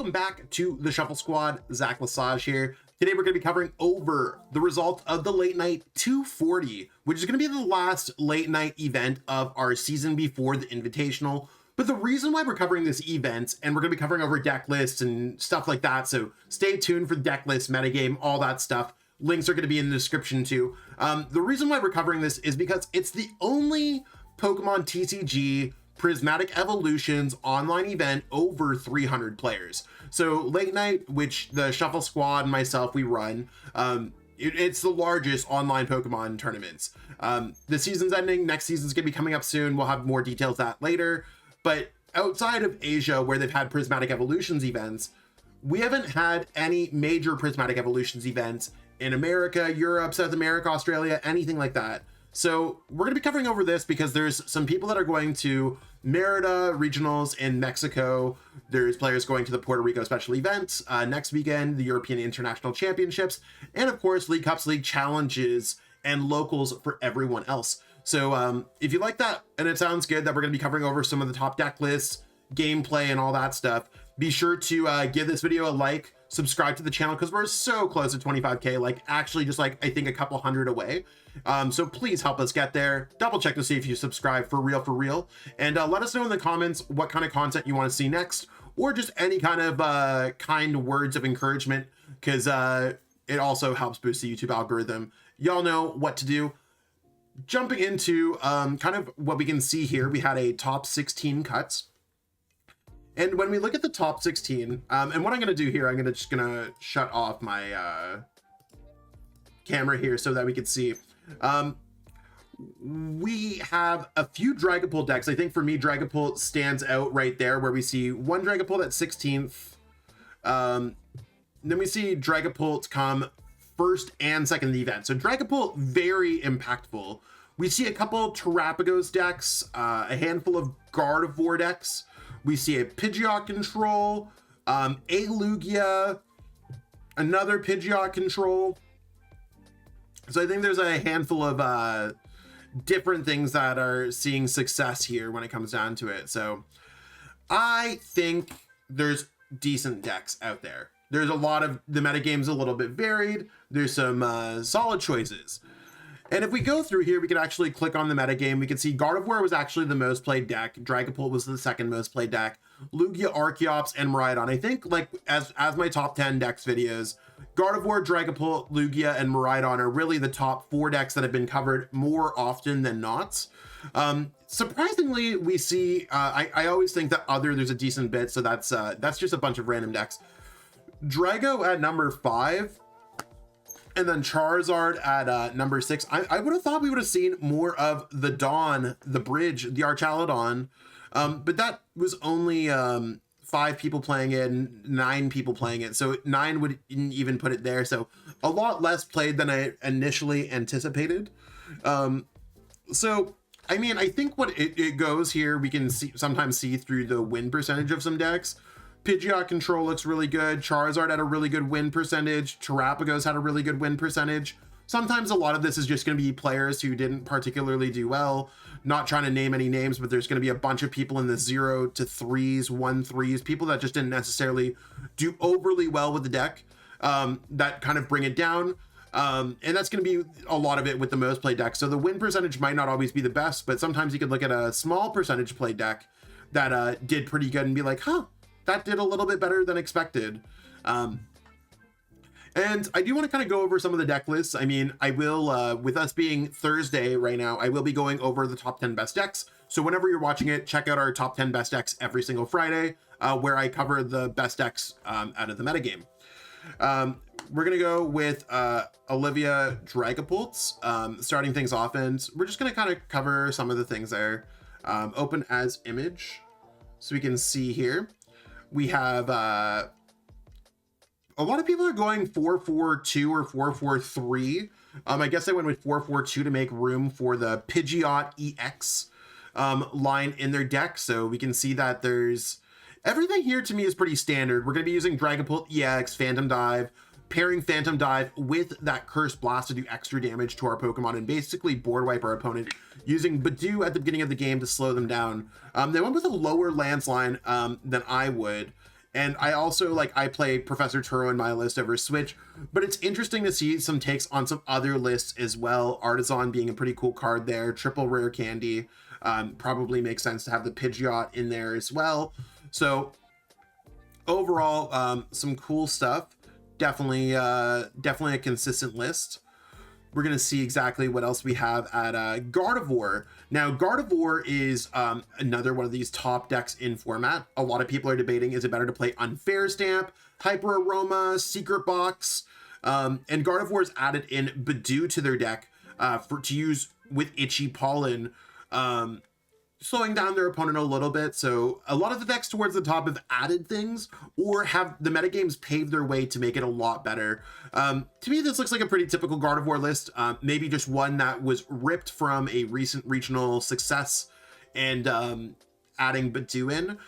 welcome back to the Shuffle Squad. Zach Lesage here. Today we're going to be covering over the result of the late night 240, which is going to be the last late night event of our season before the Invitational. But the reason why we're covering this event, and we're going to be covering over deck lists and stuff like that, so stay tuned for deck lists, metagame, all that stuff. Links are going to be in the description too. The reason why we're covering this is because it's the only Pokemon TCG Prismatic Evolutions online event over 300 players. So late night, which the Shuffle Squad and myself, we run, it's the largest online Pokemon tournaments. The season's ending, next season's gonna be coming up soon. We'll have more details that later. But outside of Asia, where they've had Prismatic Evolutions events, we haven't had any major Prismatic Evolutions events in America, Europe, South America, Australia, anything like that. So we're going to be covering over this because there's some people that are going to Merida regionals in Mexico. There's players going to the Puerto Rico special events next weekend, the European International Championships, and of course League Cups, League Challenges, and locals for everyone else. So if you like that and it sounds good that we're going to be covering over some of the top deck lists, gameplay, and all that stuff, be sure to give this video a like, subscribe to the channel because we're so close to 25k, like actually just like I think a couple hundred away. So please help us get there. Double check to see if you subscribe for real, and let us know in the comments what kind of content you want to see next, or just any kind of kind words of encouragement, because it also helps boost the YouTube algorithm. Y'all know what to do. Jumping into kind of what we can see here, we had a top 16 cuts. And when we look at the top 16, and what I'm going to do here, I'm just going to shut off my camera here so that we can see. We have a few Dragapult decks. I think for me, Dragapult stands out right there, where we see one Dragapult at 16th. Then we see Dragapult come first and second in the event. So Dragapult, very impactful. We see a couple Terrapagos decks, a handful of Gardevoir decks. We see a Pidgeot control, a Lugia, another Pidgeot control. So I think there's a handful of different things that are seeing success here when it comes down to it. So I think there's decent decks out there. There's a lot of, the metagame's a little bit varied. There's some solid choices. And if we go through here, we can actually click on the metagame. We can see Gardevoir was actually the most played deck. Dragapult was the second most played deck. Lugia, Archeops, and Miraidon. I think, like, as my top 10 decks videos, Gardevoir, Dragapult, Lugia, and Miraidon are really the top 4 decks that have been covered more often than not. Surprisingly, we see, I always think that there's a decent bit, so that's just a bunch of random decks. Drago at number 5. And then Charizard at number 6. I would have thought we would have seen more of the Dawn, the Bridge, the Archaludon. But that was only 5 people playing it and 9 people playing it. So 9 wouldn't even put it there. So a lot less played than I initially anticipated. So, I mean, I think what it goes here, we can sometimes see through the win percentage of some decks. Pidgeot control looks really good. Charizard had a really good win percentage. Terrapagos had a really good win percentage. Sometimes a lot of this is just going to be players who didn't particularly do well. Not trying to name any names, but there's going to be a bunch of people in the 0 to 3s, 1-3s, people that just didn't necessarily do overly well with the deck, that kind of bring it down. And that's going to be a lot of it with the most played deck. So the win percentage might not always be the best, but sometimes you could look at a small percentage play deck that did pretty good and be like, huh, that did a little bit better than expected. And I do want to kind of go over some of the deck lists. I mean, I will, with us being Thursday right now, I will be going over the top 10 best decks. So whenever you're watching it, check out our top 10 best decks every single Friday, where I cover the best decks out of the metagame. We're going to go with Olivia Dragapults, starting things off, and we're just going to kind of cover some of the things there. Open as image, so we can see here. We have a lot of people are going 4-4-2 or 4-4-3. I guess I went with 4-4-2 to make room for the Pidgeot EX line in their deck. So we can see that there's everything here to me is pretty standard. We're going to be using Dragapult EX, Phantom Dive, pairing Phantom Dive with that Cursed Blast to do extra damage to our Pokemon and basically board wipe our opponent, using Badoo at the beginning of the game to slow them down. They went with a lower Lance line than I would. And I also like, I play Professor Turo in my list over Switch, but it's interesting to see some takes on some other lists as well. Artisan being a pretty cool card there, triple rare candy. Probably makes sense to have the Pidgeot in there as well. So overall, some cool stuff. Definitely a consistent list. We're going to see exactly what else we have at Gardevoir. Now, Gardevoir is another one of these top decks in format. A lot of people are debating, is it better to play Unfair Stamp, Hyper Aroma, Secret Box? And Gardevoir's added in Badoo to their deck to use with Itchy Pollen, slowing down their opponent a little bit. So a lot of the decks towards the top have added things or have the metagames paved their way to make it a lot better. To me, this looks like a pretty typical Gardevoir list, maybe just one that was ripped from a recent regional success and adding Badoo in.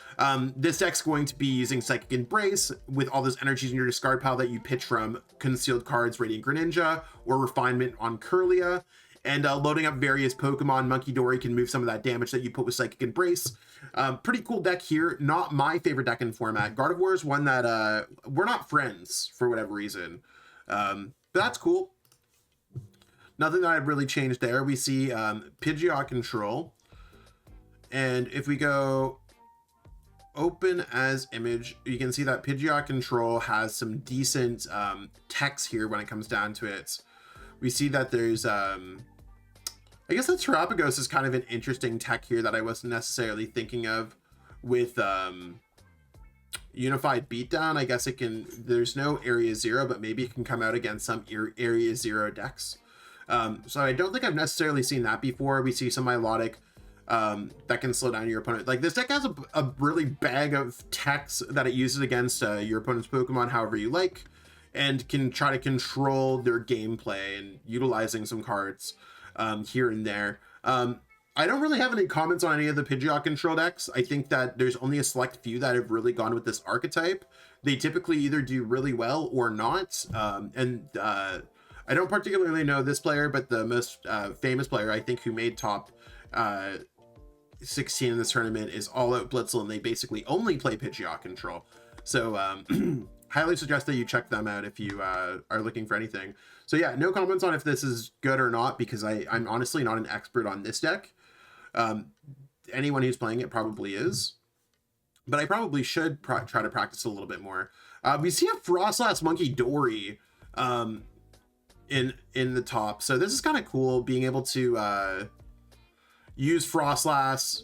This deck's going to be using Psychic Embrace with all those energies in your discard pile that you pitch from Concealed Cards, Radiant Greninja, or Refinement on Curlia. And loading up various Pokemon. Monkey Dory can move some of that damage that you put with Psychic Embrace. Pretty cool deck here. Not my favorite deck in format. Gardevoir is one that we're not friends for whatever reason. But that's cool. Nothing that I've really changed there. We see Pidgeot control. And if we go open as image, you can see that Pidgeot control has some decent text here when it comes down to it. We see that there's, I guess that Terapagos is kind of an interesting tech here that I wasn't necessarily thinking of with Unified Beatdown. I guess it can, there's no Area Zero, but maybe it can come out against some Area Zero decks. So I don't think I've necessarily seen that before. We see some Milotic that can slow down your opponent. Like this deck has a really bag of techs that it uses against your opponent's Pokemon however you like, and can try to control their gameplay and utilizing some cards here and there. I don't really have any comments on any of the Pidgeot control decks. I think that there's only a select few that have really gone with this archetype. They typically either do really well or not. I don't particularly know this player, but the most famous player, I think, who made top 16 in this tournament is All Out Blitzel, and they basically only play Pidgeot control. So highly suggest that you check them out if you are looking for anything. So yeah, no comments on if this is good or not, because I'm honestly not an expert on this deck. Anyone who's playing it probably is, but I probably should try to practice a little bit more. We see a Frostlass Monkey Dory in the top, so this is kind of cool, being able to use Frostlass,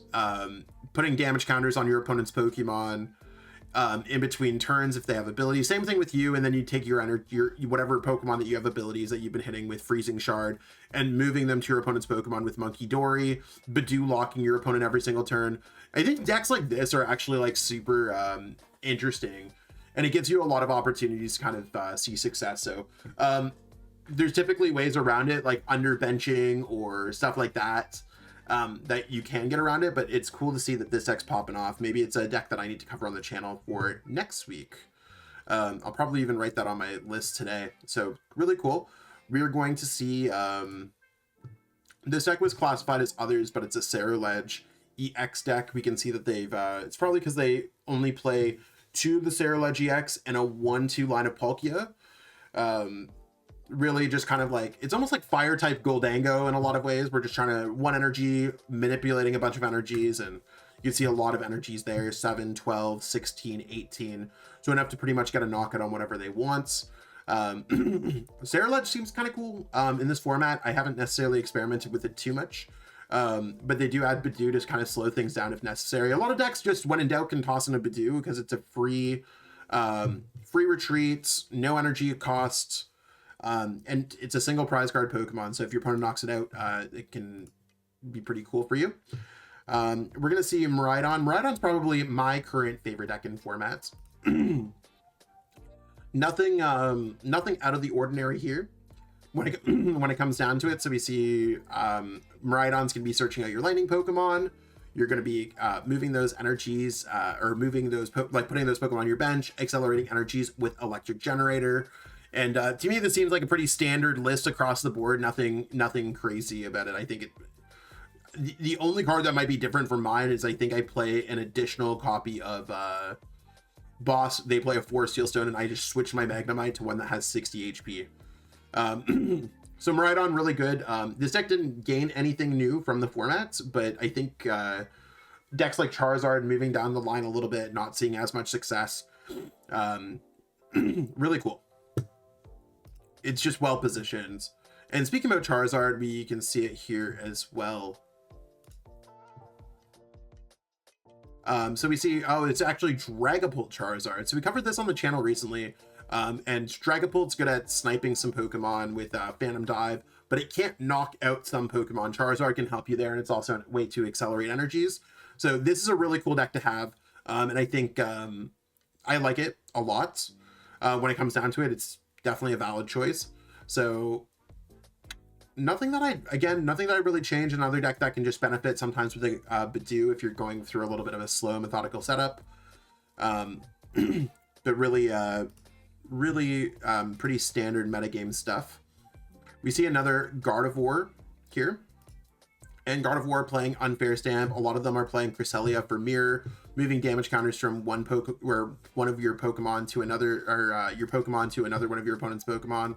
putting damage counters on your opponent's Pokemon in between turns if they have abilities. Same thing with you, and then you take your whatever Pokemon that you have abilities that you've been hitting with Freezing Shard and moving them to your opponent's Pokemon with Monkey Dory, Badoo locking your opponent every single turn. I think decks like this are actually like super interesting, and it gives you a lot of opportunities to kind of see success. So there's typically ways around it, like underbenching or stuff like that. That you can get around it, but it's cool to see that this deck's popping off. Maybe it's a deck that I need to cover on the channel for next week. I'll probably even write that on my list today. So really cool. We are going to see, this deck was classified as others, but it's a Ceruledge EX deck. We can see that they've, it's probably because they only play 2 of the Ceruledge EX and a 1/2 line of Palkia. Really just kind of like, it's almost like fire type Goldango in a lot of ways. We're just trying to 1 energy, manipulating a bunch of energies, and you can see a lot of energies there, 7, 12, 16, 18. So enough to pretty much get a knockout on whatever they want. Ceruledge seems kind of cool in this format. I haven't necessarily experimented with it too much, but they do add Badoo to kind of slow things down if necessary. A lot of decks just, when in doubt, can toss in a Badoo because it's a free retreat, no energy cost. And it's a single prize card Pokemon, so if your opponent knocks it out, it can be pretty cool for you. We're going to see Miraidon. Miraidon's probably my current favorite deck in formats. Nothing out of the ordinary here when it comes down to it. So we see Miraidon's going to be searching out your lightning Pokemon. You're going to be moving those energies, or moving those, putting those Pokemon on your bench, accelerating energies with Electric Generator. And to me, this seems like a pretty standard list across the board. Nothing crazy about it. I think the only card that might be different from mine is I think I play an additional copy of boss, they play a 4 Steel Stone, and I just switch my Magnemite to one that has 60 HP. So Miraidon, really good. This deck didn't gain anything new from the formats, but I think decks like Charizard moving down the line a little bit, not seeing as much success. Really cool. It's just well positioned. And speaking about Charizard, we can see it here as well. So we see, oh, it's actually Dragapult Charizard. So we covered this on the channel recently. And Dragapult's good at sniping some Pokemon with Phantom Dive, but it can't knock out some Pokemon. Charizard can help you there, and it's also a way to accelerate energies. So this is a really cool deck to have, and I think I like it a lot. When it comes down to it, it's definitely a valid choice. So nothing that I really change. Another deck that can just benefit sometimes with a Badoo if you're going through a little bit of a slow methodical setup. But really pretty standard metagame stuff. We see another Gardevoir here, and Gardevoir playing Unfair Stamp. A lot of them are playing Cresselia for mirror, moving damage counters from one of your Pokemon to another, or your Pokemon to another one of your opponent's Pokemon.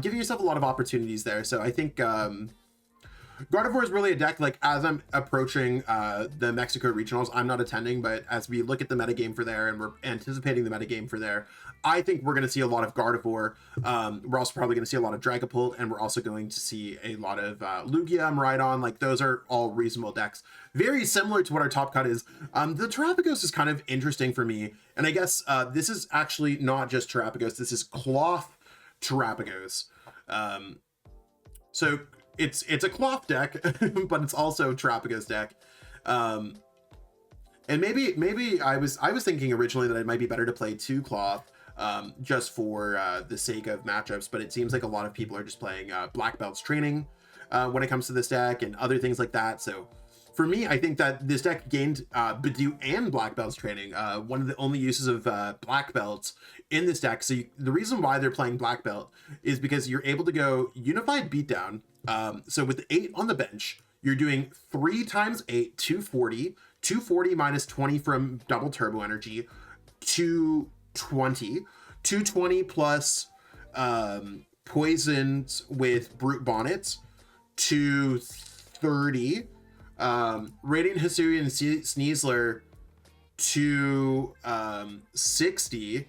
Giving yourself a lot of opportunities there. So I think Gardevoir is really a deck, like, as I'm approaching the Mexico regionals, I'm not attending, but as we look at the metagame for there, and we're anticipating the metagame for there, I think we're going to see a lot of Gardevoir. We're also probably going to see a lot of Dragapult, and we're also going to see a lot of Lugia, Miraidon. Like, those are all reasonable decks. Very similar to what our top cut is. The Terrapagos is kind of interesting for me, and I guess this is actually not just Terrapagos. This is Cloth Terrapagos. So it's a Cloth deck, but it's also Terrapagos deck. And maybe I was thinking originally that it might be better to play 2 Cloth, just for the sake of matchups, but it seems like a lot of people are just playing Black Belts Training when it comes to this deck and other things like that. So for me, I think that this deck gained Badoo and Black Belts Training, one of the only uses of Black Belts in this deck. So the reason why they're playing Black Belt is because you're able to go Unified Beatdown. So with the 8 on the bench, you're doing 3 times 8, 240, 240 minus 20 from double turbo energy, 220, 220 plus poisons with Brute Bonnets, 230, Radiant Hisuian Sneasler, 260,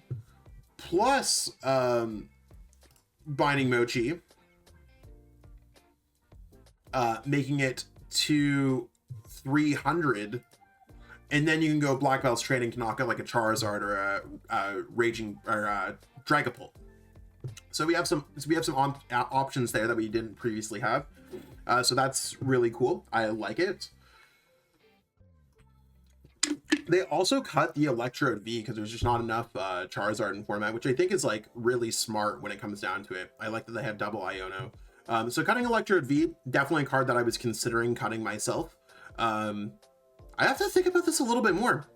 plus Binding Mochi, making it to 300, and then you can go Black Belts Training to knock out like a Charizard or a Raging or a Dragapult. So we have some options there that we didn't previously have. So that's really cool. I like it. They also cut the Electrode V because there's just not enough Charizard in format, which I think is like really smart when it comes down to it. I like that they have double Iono. So cutting Electrode V, definitely a card that I was considering cutting myself. I have to think about this a little bit more.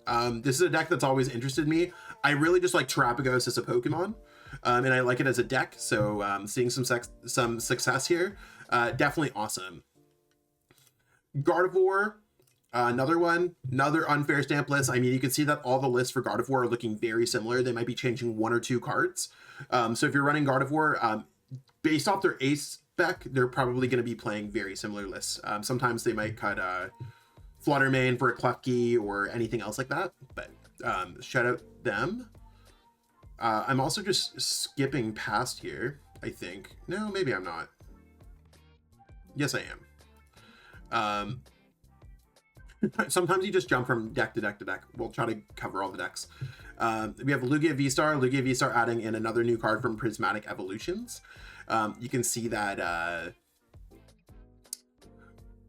This is a deck that's always interested me. I really just like Terrapagos as a Pokemon, and I like it as a deck. So seeing some success here, definitely awesome. Gardevoir, another Unfair Stamp list. I mean, you can see that all the lists for Gardevoir are looking very similar. They might be changing 1 or 2 cards. So if you're running Gardevoir, based off their ace spec, they're probably going to be playing very similar lists. Sometimes they might cut Fluttermane for a Klefki or anything else like that, but shout out them. I'm also just skipping past here, I think. No, maybe I'm not. Yes, I am. Sometimes you just jump from deck to deck to deck. We'll try to cover all the decks. We have Lugia V-Star adding in another new card from Prismatic Evolutions. You can see that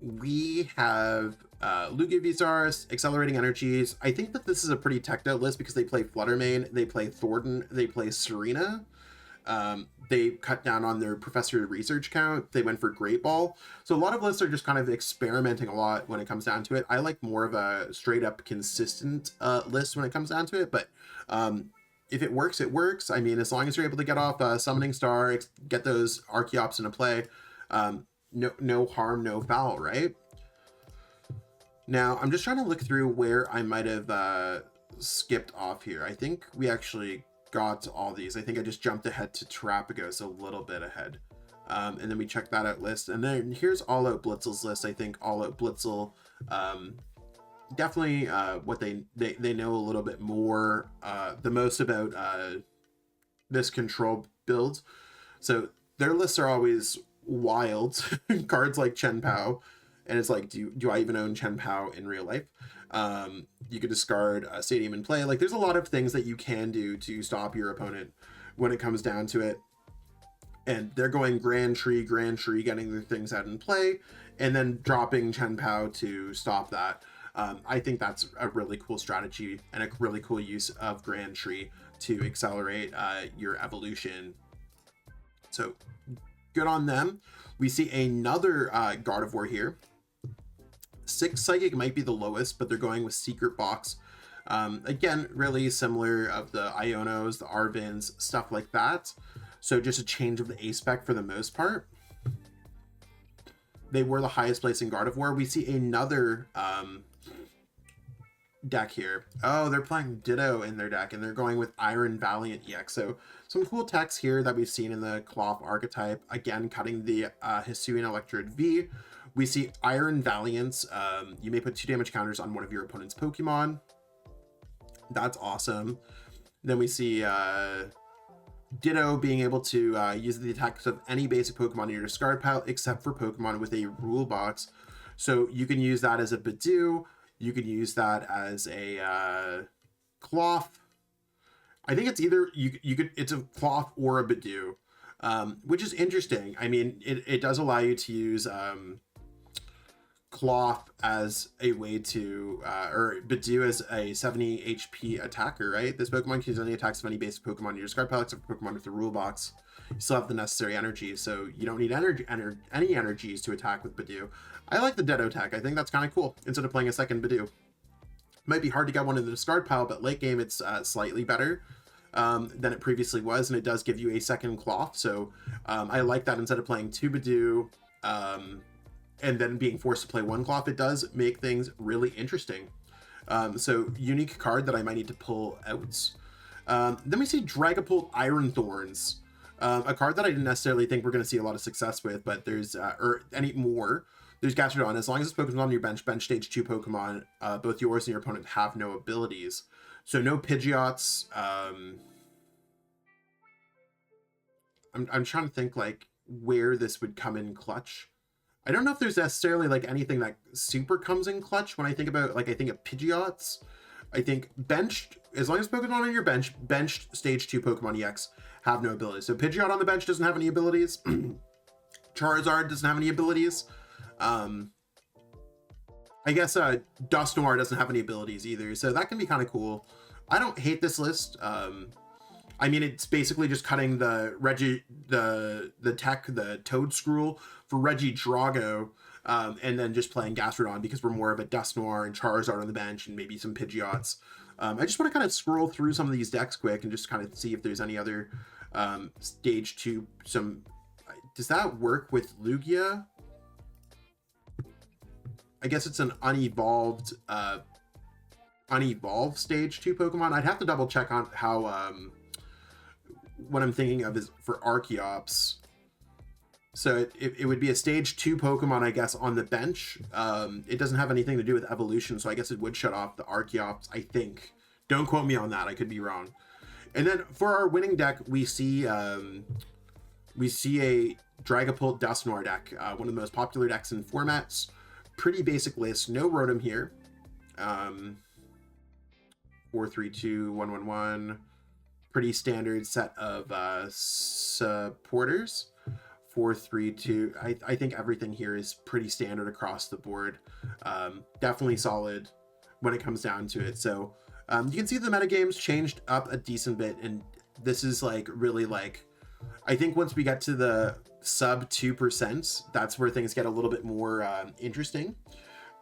we have Lugia V-Star, Accelerating Energies. I think that this is a pretty teched out list because they play Fluttermane, they play Thornton, they play Serena. They cut down on their Professor Research count. They went for Great Ball. So a lot of lists are just kind of experimenting a lot when it comes down to it. I like more of a straight up consistent list when it comes down to it. But if it works, it works. I mean, as long as you're able to get off Summoning Star, get those Archeops into play, no harm, no foul, right? Now, I'm just trying to look through where I might have skipped off here. I think we actually got to all these. I think I just jumped ahead to Terrapagos a little bit ahead. And then we check that out list. And then here's All Out Blitzel's list. I think All Out Blitzel, definitely what they know a little bit more, the most about this control build. So their lists are always wild. Cards like Chen Pao, and it's like, do I even own Chen Pao in real life? You could discard a Stadium in play. Like, there's a lot of things that you can do to stop your opponent when it comes down to it. And they're going Grand Tree, getting their things out in play, and then dropping Chen Pao to stop that. I think that's a really cool strategy and a really cool use of Grand Tree to accelerate your evolution. So good on them. We see another Gardevoir here. 6 Psychic might be the lowest, but they're going with Secret Box. Again, really similar of the Ionos, the Arvins, stuff like that. So just a change of the A-Spec for the most part. They were the highest place in Gardevoir. We see another deck here. Oh, they're playing Ditto in their deck, and they're going with Iron Valiant EX. So some cool techs here that we've seen in the Cloth archetype. Again, cutting the Hisuian Electrode V. We see Iron Valiants. You may put 2 damage counters on one of your opponent's Pokemon. That's awesome. Then we see Ditto being able to use the attacks of any basic Pokemon in your discard pile except for Pokemon with a rule box. So you can use that as a Bidoof. You can use that as a Cloth. I think it's either it's a Cloth or a Bidoof, which is interesting. I mean, it does allow you to use Cloth as a way to, or Bidoof as a 70 HP attacker, right? This Pokemon can use any attacks of any basic Pokemon in your discard pile except for Pokemon with the rule box. You still have the necessary energy, so you don't need any energies to attack with Bidoof. I like the Ditto attack. I think that's kind of cool. Instead of playing a second Bidoof. Might be hard to get one in the discard pile, but late game it's slightly better than it previously was, and it does give you a second Cloth. So I like that instead of playing 2 Bidoof and then being forced to play 1 Cloth, it does make things really interesting. So unique card that I might need to pull out. Then we see Dragapult Iron Thorns, a card that I didn't necessarily think we're going to see a lot of success with, but there's or any more. There's Gastrodon. As long as this Pokemon's on your bench stage 2 Pokemon, both yours and your opponent have no abilities. So no Pidgeots. I'm trying to think like where this would come in clutch. I don't know if there's necessarily like anything that super comes in clutch when I think about, like, I think of Pidgeots. I think benched, as long as Pokemon on your bench, benched stage 2 Pokemon EX have no abilities. So Pidgeot on the bench doesn't have any abilities. Charizard doesn't have any abilities. I guess Dusknoir doesn't have any abilities either, so that can be kind of cool. I don't hate this list. I mean, it's basically just cutting the Toedscruel for Regidrago, and then just playing Gastrodon because we're more of a Dusknoir and Charizard on the bench and maybe some Pidgeots. I just want to kind of scroll through some of these decks quick and just kind of see if there's any other stage 2. Does that work with Lugia? I guess it's an unevolved stage 2 Pokemon. I'd have to double check on how what I'm thinking of is for Archeops. So it would be a stage 2 Pokemon, I guess, on the bench. It doesn't have anything to do with evolution, so I guess it would shut off the Archeops, I think. Don't quote me on that, I could be wrong. And then for our winning deck, we see a Dragapult Dusknoir deck, one of the most popular decks in formats. Pretty basic list, no Rotom here. 4-3-2-1-1-1. Pretty standard set of supporters. 4-3-2. I think everything here is pretty standard across the board. Definitely solid when it comes down to it. So you can see the metagame's changed up a decent bit, and this is like really like, I think once we get to the sub 2%, that's where things get a little bit more interesting.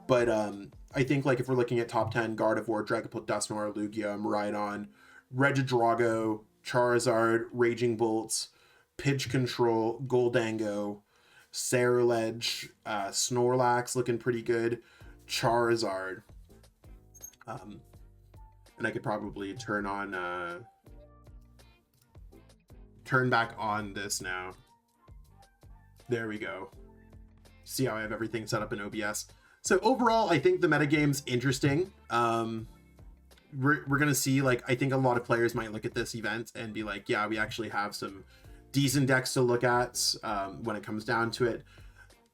But I think like if we're looking at top 10, Gardevoir, Dragapult, Dusknoir, Lugia, Miraidon, Regidrago, Charizard, Raging Bolts, Pidge Control, Goldango, Sarilege, Snorlax looking pretty good, Charizard. And I could probably turn back on this now. There we go. See how I have everything set up in OBS. So overall, I think the metagame's interesting. We're gonna see, like, I think a lot of players might look at this event and be like, yeah, we actually have some decent decks to look at when it comes down to it.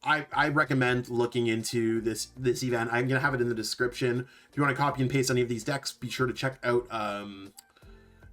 I recommend looking into this event. I'm gonna have it in the description. If you want to copy and paste any of these decks, be sure to check out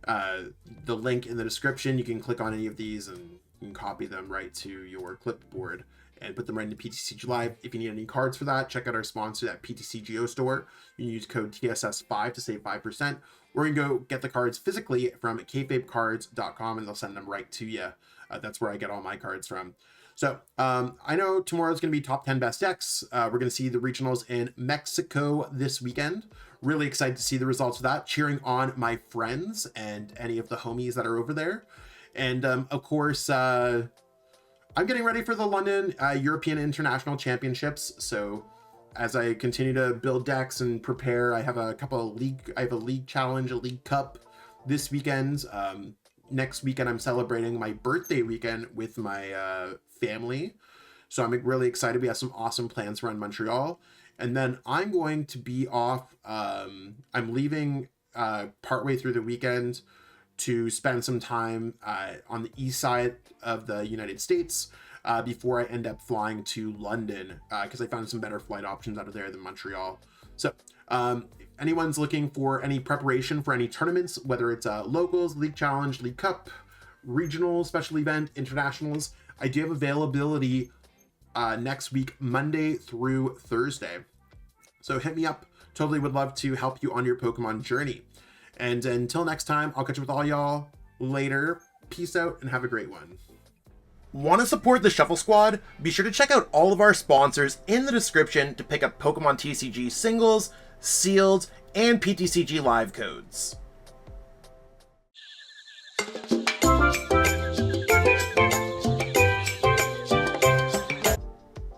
the link in the description. You can click on any of these and you can copy them right to your clipboard and put them right into PTCG Live. If you need any cards for that, check out our sponsor at PTCGO Store. You can use code TSS5 to save 5%, or you can go get the cards physically from kfabecards.com and they'll send them right to you. That's where I get all my cards from. So I know tomorrow's going to be top 10 best decks. We're going to see the regionals in Mexico this weekend. Really excited to see the results of that. Cheering on my friends and any of the homies that are over there. And of course, I'm getting ready for the London European International Championships. So as I continue to build decks and prepare, I have a couple of I have a league challenge, a league cup this weekend. Next weekend, I'm celebrating my birthday weekend with my family. So I'm really excited. We have some awesome plans around Montreal. And then I'm going to be off. I'm leaving partway through the weekend to spend some time on the east side of the United States before I end up flying to London because I found some better flight options out of there than Montreal. So if anyone's looking for any preparation for any tournaments, whether it's locals, league challenge, league cup, regional, special event, internationals, I do have availability next week, Monday through Thursday. So hit me up. Totally would love to help you on your Pokemon journey. And until next time, I'll catch up with all y'all later. Peace out and have a great one. Want to support the Shuffle Squad? Be sure to check out all of our sponsors in the description to pick up Pokemon TCG singles, sealed, and PTCG live codes.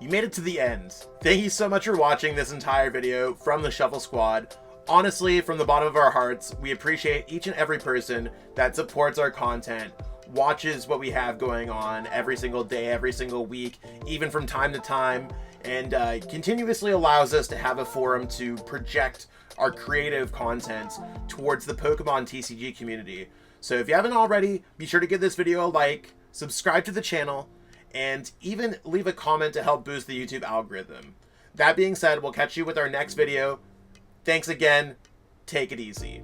You made it to the end. Thank you so much for watching this entire video from the Shuffle Squad. Honestly, from the bottom of our hearts, we appreciate each and every person that supports our content, watches what we have going on every single day, every single week, even from time to time, and continuously allows us to have a forum to project our creative content towards the Pokemon TCG community. So if you haven't already, be sure to give this video a like, subscribe to the channel, and even leave a comment to help boost the YouTube algorithm. That being said, we'll catch you with our next video. Thanks again. Take it easy.